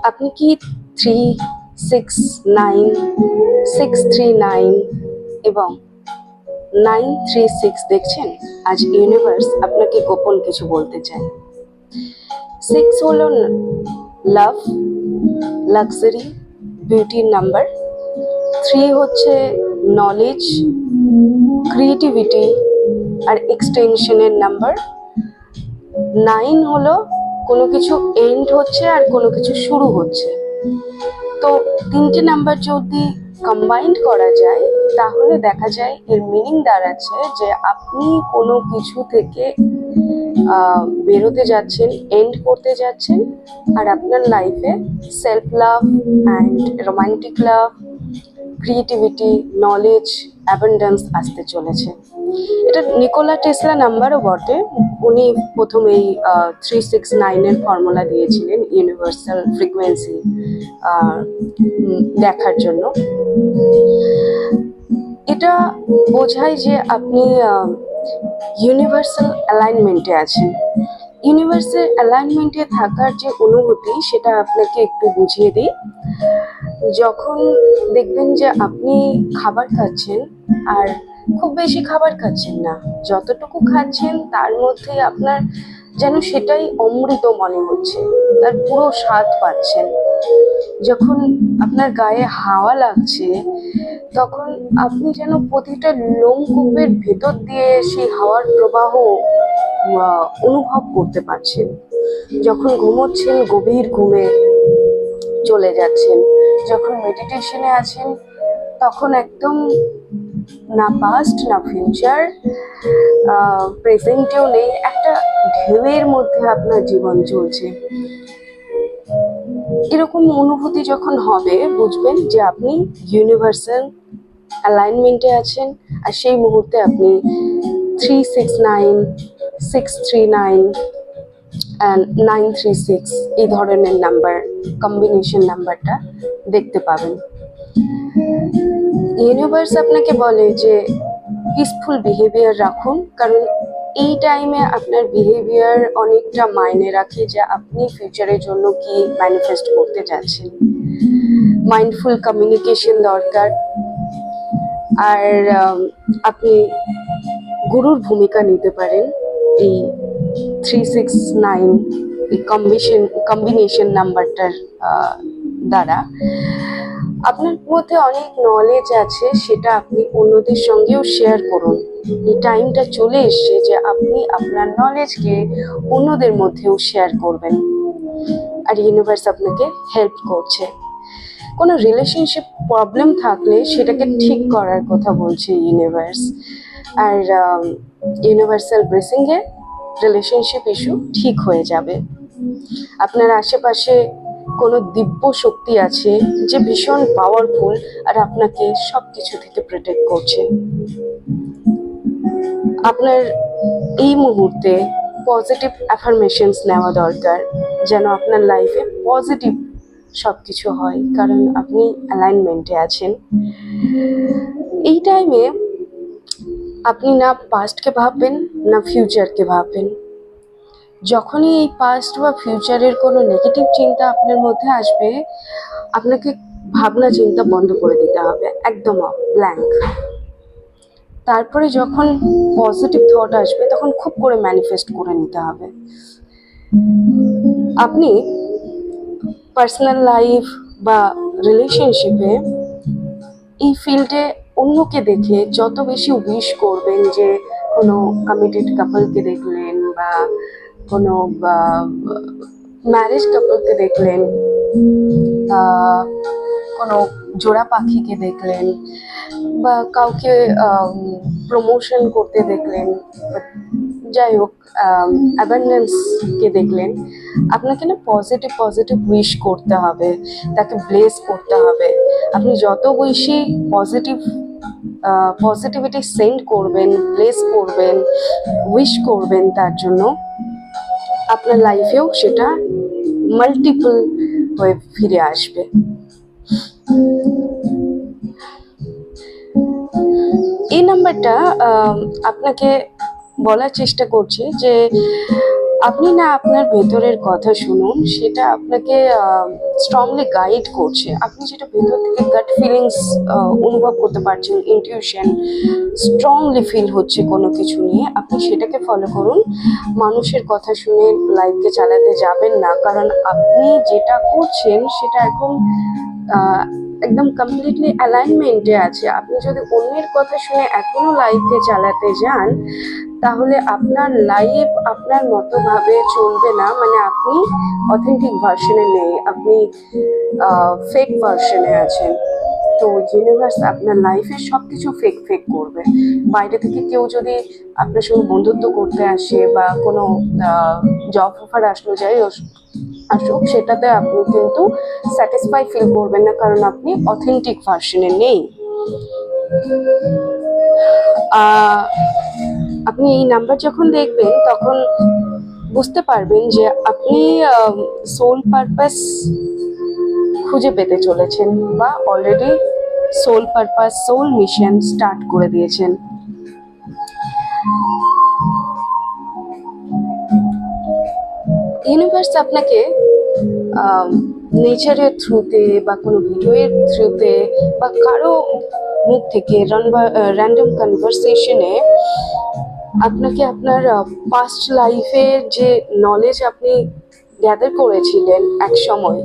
আপনি কি 369 639 এবং 936 দেখছেন? আজ ইউনিভার্স আপনাকে গোপন কিছু বলতে চায়। 6 হলো লাভ, লাক্সারি, বিউটির নাম্বার। 3 হচ্ছে নলেজ, ক্রিয়েটিভিটি আর এক্সটেনশনের নাম্বার। 9 হলো কোনো কিছু এন্ড হচ্ছে আর কোনো কিছু শুরু হচ্ছে। তো তিনটে নাম্বার যদি কম্বাইন্ড করা যায় তাহলে দেখা যায় এর মিনিং দাঁড়াচ্ছে যে আপনি কোনো কিছু থেকে বেরোতে যাচ্ছেন, এন্ড করতে যাচ্ছেন, আর আপনার লাইফে self love and romantic love, creativity, knowledge, abundance আসতে চলেছে। এটা নিকোলা টেসলা নাম্বারও বটে। উনি প্রথম এই 369-এর ফর্মুলা দিয়েছিলেন ইউনিভার্সাল ফ্রিকোয়েন্সি দেখার জন্য। এটা বোঝায় যে আপনি ইউনিভার্সাল অ্যালাইনমেন্টে আছেন। ইউনিভার্সাল অ্যালাইনমেন্টে থাকার যে অনুভূতি সেটা আপনাকে একটু বুঝিয়ে দিই। যখন দেখবেন যে আপনি খাবার খাচ্ছেন আর খুব বেশি খাবার খাচ্ছেন না, যতটুকু খাচ্ছেন তার মধ্যে আপনার যেন সেটাই অমৃত মনে হচ্ছে, তার পুরো স্বাদ পাচ্ছেন। যখন আপনার গায়ে হাওয়া লাগছে তখন আপনি যেন প্রতিটা লোমকূপের ভেতর দিয়ে সেই হাওয়ার প্রবাহ অনুভব করতে পারছেন। যখন ঘুমোচ্ছেন গভীর ঘুমে চলে যাচ্ছেন। যখন মেডিটেশনে আছেন তখন একদম না পাস্ট না ফিউচার, প্রেজেন্টেও নেই, একটা ঢেউয়ের মধ্যে আপনার জীবন চলছে। এরকম অনুভূতি যখন হবে বুঝবেন যে আপনি ইউনিভার্সাল অ্যালাইনমেন্টে আছেন। আর সেই মুহূর্তে আপনি 369, 639 অ্যান্ড 936 এই ধরনের নাম্বার কম্বিনেশন নাম্বারটা দেখতে পাবেন। ইউনিভার্স আপনাকে বলে যে পিসফুল বিহেভিয়ার রাখুন, কারণ এই টাইমে আপনার বিহেভিয়ার অনেকটা মাইনে রাখে যে আপনি ফিউচারের জন্য কি ম্যানিফেস্ট করতে যাচ্ছেন। মাইন্ডফুল কমিউনিকেশন দরকার। আর আপনি গুরুর ভূমিকা নিতে পারেন এই 369 এই কম্বিনেশন নাম্বারটার দ্বারা। আপনার মধ্যে অনেক নলেজ আছে, সেটা আপনি অন্যদের সঙ্গেও শেয়ার করুন। এই টাইমটা চলে এসছে যে আপনি আপনার নলেজকে অন্যদের মধ্যেও শেয়ার করবেন। আর ইউনিভার্স আপনাকে হেল্প করছে। কোনো রিলেশনশিপ প্রবলেম থাকলে সেটাকে ঠিক করার কথা বলছে ইউনিভার্স। আর ইউনিভার্সাল ব্লেসিংয়ে রিলেশনশিপ ইস্যু ঠিক হয়ে যাবে। আপনার আশেপাশে কোনো দিব্য শক্তি আছে যে ভীষণ পাওয়ারফুল আর আপনাকে সব কিছু থেকে প্রোটেক্ট করছে। আপনার এই মুহূর্তে পজিটিভ অ্যাফার্মেশনস নেওয়া দরকার যেন আপনার লাইফে পজিটিভ সব কিছু হয়, কারণ আপনি অ্যালাইনমেন্টে আছেন। এই টাইমে আপনি না পাস্টকে ভাববেন না ফিউচারকে ভাববেন। যখনই এই পাস্ট বা ফিউচারের কোনো নেগেটিভ চিন্তা আপনার মধ্যে আসবে, আপনাকে ভাবনা চিন্তা বন্ধ করে দিতে হবে, একদম ব্ল্যাঙ্ক। তারপরে যখন পজিটিভ থট আসবে তখন খুব করে ম্যানিফেস্ট করে নিতে হবে। আপনি পার্সোনাল লাইফ বা রিলেশনশিপে এই ফিল্ডে অন্যকে দেখে যত বেশি উইশ করবেন, যে কোনো কমিটেড কাপলকে দেখলেন বা কোনো ম্যারেজ কাপলকে দেখলেন, কোনো জোড়া পাখিকে দেখলেন বা কাউকে প্রমোশন করতে দেখলেন, যাই হোক অ্যাবান্ডেন্সকে দেখলেন, আপনাকে না পজিটিভ উইশ করতে হবে, তাকে ব্লেস করতে হবে। আপনি যত বেশি পজিটিভিটি সেন্ড করবেন, ব্লেস করবেন, উইশ করবেন, তার জন্য আপনার লাইফেও সেটা মাল্টিপল হয়ে ফিরে আসবে। এই নাম্বারটা আপনাকে বলার চেষ্টা করছে যে আপনি না আপনার ভেতরের কথা শুনুন, সেটা আপনাকে স্ট্রংলি গাইড করছে। আপনি যেটা ভেতর থেকে গাট ফিলিংস অনুভব করতে পারছেন, ইনটিউশন স্ট্রংলি ফিল হচ্ছে কোনো কিছু নিয়ে, আপনি সেটাকে ফলো করুন। মানুষের কথা শুনে লাইফকে চালাতে যাবেন না, কারণ আপনি যেটা করছেন সেটা এখন একদম কমপ্লিটলি অ্যালাইনমেন্টে আছে। আপনি যদি অন্যের কথা শুনে এখনো লাইফকে চালাতে যান, তাহলে আপনার লাইফ আপনার মতো ভাবে চলবে না, মানে আপনি অথেন্টিক ভার্সনে নেই, আপনি ফেক ভার্সনে আছেন। তো ইউনিভার্স আপনার লাইফে সবকিছু ফেক ফেক করবে। বাইরে থেকে কেউ যদি আপনার সঙ্গে বন্ধুত্ব করতে আসে বা কোনো জব অফার আসলো যাই আসুক, সেটাতে আপনি কিন্তু স্যাটিসফাই ফিল করবেন না, কারণ আপনি অথেন্টিক ভার্সনে নেই। আপনি এই নাম্বার যখন দেখবেন তখন বুঝতে পারবেন যে আপনি সোল পারপাস খুঁজে পেতে চলেছেন, বা already soul purpose, soul mission start করে দিয়েছেন। ইউনিভার্স আপনাকে নেচারের থ্রুতে বা কোনো ভিডিওর থ্রুতে বা কারো মুখ থেকে র্যান্ডম কনভারসেশনে আপনাকে আপনার পাস্ট লাইফের যে নলেজ আপনি গ্যাদার করেছিলেন, এক সময়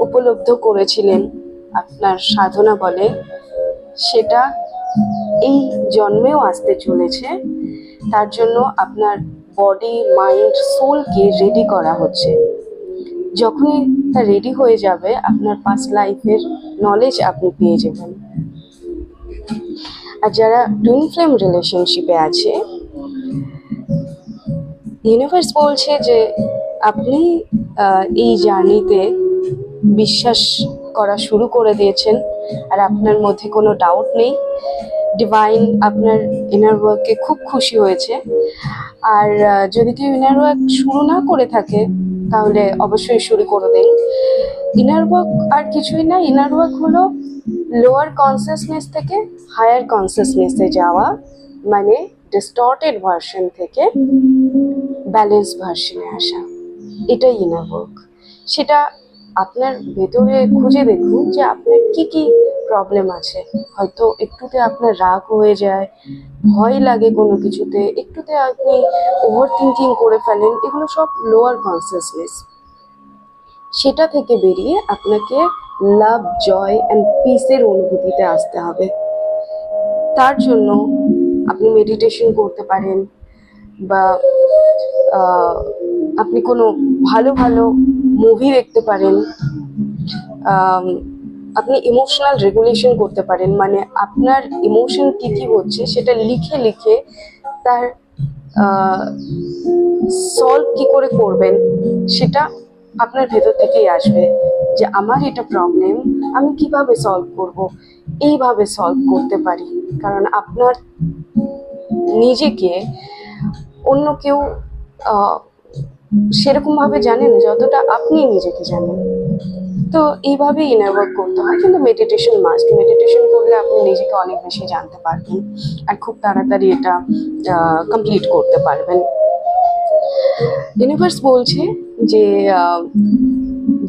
উপলব্ধ করেছিলেন আপনার সাধনা বলে, সেটা এই জন্মেও আসতে চলেছে। তার জন্য আপনার বডি, মাইন্ড, সোলকে রেডি করা হচ্ছে। যখনই তা রেডি হয়ে যাবে, আপনার পাস্ট লাইফের নলেজ আপনি পেয়ে যাবেন। আর যারা টুইন ফ্লেম রিলেশনশিপে আছে, ইউনিভার্স বলছে যে আপনি এই জার্নিতে বিশ্বাস করা শুরু করে দিয়েছেন, আর আপনার মধ্যে কোনো ডাউট নেই। ডিভাইন আপনার ইনার ওয়ার্ককে খুব খুশি হয়েছে। আর যদি কেউ ইনার ওয়ার্ক শুরু না করে থাকে, তাহলে অবশ্যই শুরু করে দিন। ইনার ওয়ার্ক আর কিছুই না, ইনার ওয়ার্ক হলো লোয়ার কনসিয়াসনেস থেকে হায়ার কনসিয়াসনেসে যাওয়া, মানে ডিস্টর্টেড ভার্সন থেকে ব্যালেন্স ভার্সনে আসা, এটাই ইনার ওয়ার্ক। সেটা আপনার ভেতরে খুঁজে দেখুন যে আপনার কি কি প্রবলেম আছে। হয়তো একটুতে আপনার রাগ হয়ে যায়, ভয় লাগে কোনো কিছুতে, একটুতে আপনি ওভার থিঙ্কিং করে ফেলেন, এগুলো সব লোয়ার কনসিয়াসনেস। সেটা থেকে বেরিয়ে আপনাকে লাভ, জয় অ্যান্ড পিসের অনুভূতিতে আসতে হবে। তার জন্য আপনি মেডিটেশন করতে পারেন, বা আপনি কোনো ভালো ভালো মুভি দেখতে পারেন, আপনি ইমোশনাল রেগুলেশন করতে পারেন, মানে আপনার ইমোশন কী কী হচ্ছে সেটা লিখে লিখে তার সলভ কী করে করবেন সেটা আপনার ভেতর থেকেই আসবে, যে আমার এটা প্রবলেম, আমি কিভাবে সলভ করব, এইভাবে সলভ করতে পারি। কারণ আপনার নিজেকে অন্য কেউ সেরকমভাবে জানে না যতটা আপনি নিজেকে জানেন। তো এইভাবে ইনার ওয়ার্ক করতে হয়, কিন্তু মেডিটেশন মাস্ট। মেডিটেশন করলে আপনি নিজেকে অনেক বেশি জানতে পারবেন, আর খুব তাড়াতাড়ি এটা কমপ্লিট করতে পারবেন। ইউনিভার্স বলছে যে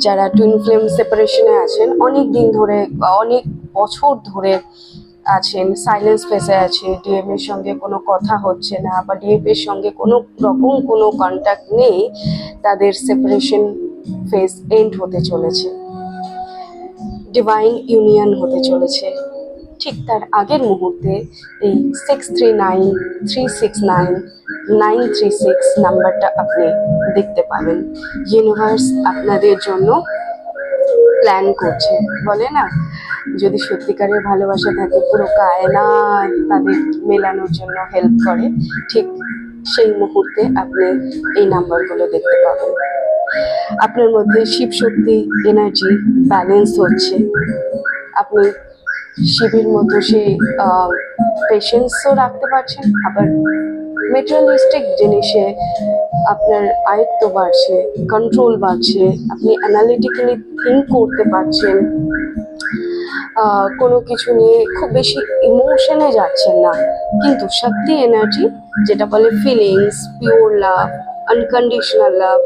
যারা টুইন ফ্লেম সেপারেশনে আছেন, অনেক দিন ধরে, অনেক বছর ধরে আছেন, সাইলেন্স ফেসে আছে, ডিএম এর সঙ্গে কোনো কথা হচ্ছে না, বা ডিএফ এর সঙ্গে কোনো রকম কোনো কন্ট্যাক্ট নেই, তাদের সেপারেশন ফেজ এন্ড হতে চলেছে, ডিভাইন ইউনিয়ন হতে চলেছে। ঠিক তার আগের মুহূর্তে এই 6393699336 নাম্বারটা আপনি দেখতে পাবেন। ইউনিভার্স আপনাদের জন্য প্ল্যান করছে। বলে না, যদি সত্যিকারের ভালোবাসা থাকে, পুরো কায়নাত তাদের মেলানোর জন্য হেল্প করে। ঠিক সেই মুহূর্তে আপনি এই নাম্বারগুলো দেখতে পাবেন। আপনার মধ্যে শিব শক্তি এনার্জি ব্যালেন্স হচ্ছে। আপনি শিবের মতো সেই পেশেন্সও রাখতে পারছেন, আবার মেটেরিয়ালিস্টিক জিনিসে আপনার আয়ত্ত বাড়ছে, কন্ট্রোল বাড়ছে, আপনি অ্যানালিটিক্যালি থিঙ্ক করতে পারছেন, কোনো কিছু নিয়ে খুব বেশি ইমোশনে যাচ্ছেন না, কিন্তু শক্তি এনার্জি, যেটা বলে ফিলিংস, পিওর লাভ, আনকন্ডিশনাল লাভ,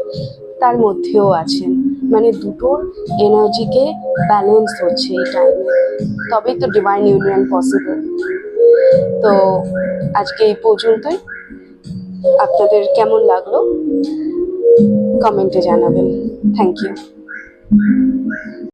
তার মধ্যেও আছেন। মানে দুটোর এনার্জিকে ব্যালেন্স হচ্ছে এই টাইমে, তবেই তো ডিভাইন ইউনিয়ন পসিবল। তো আজকে এই পর্যন্তই। আপনাদের কেমন লাগলো কমেন্টে জানাবেন। Thank you.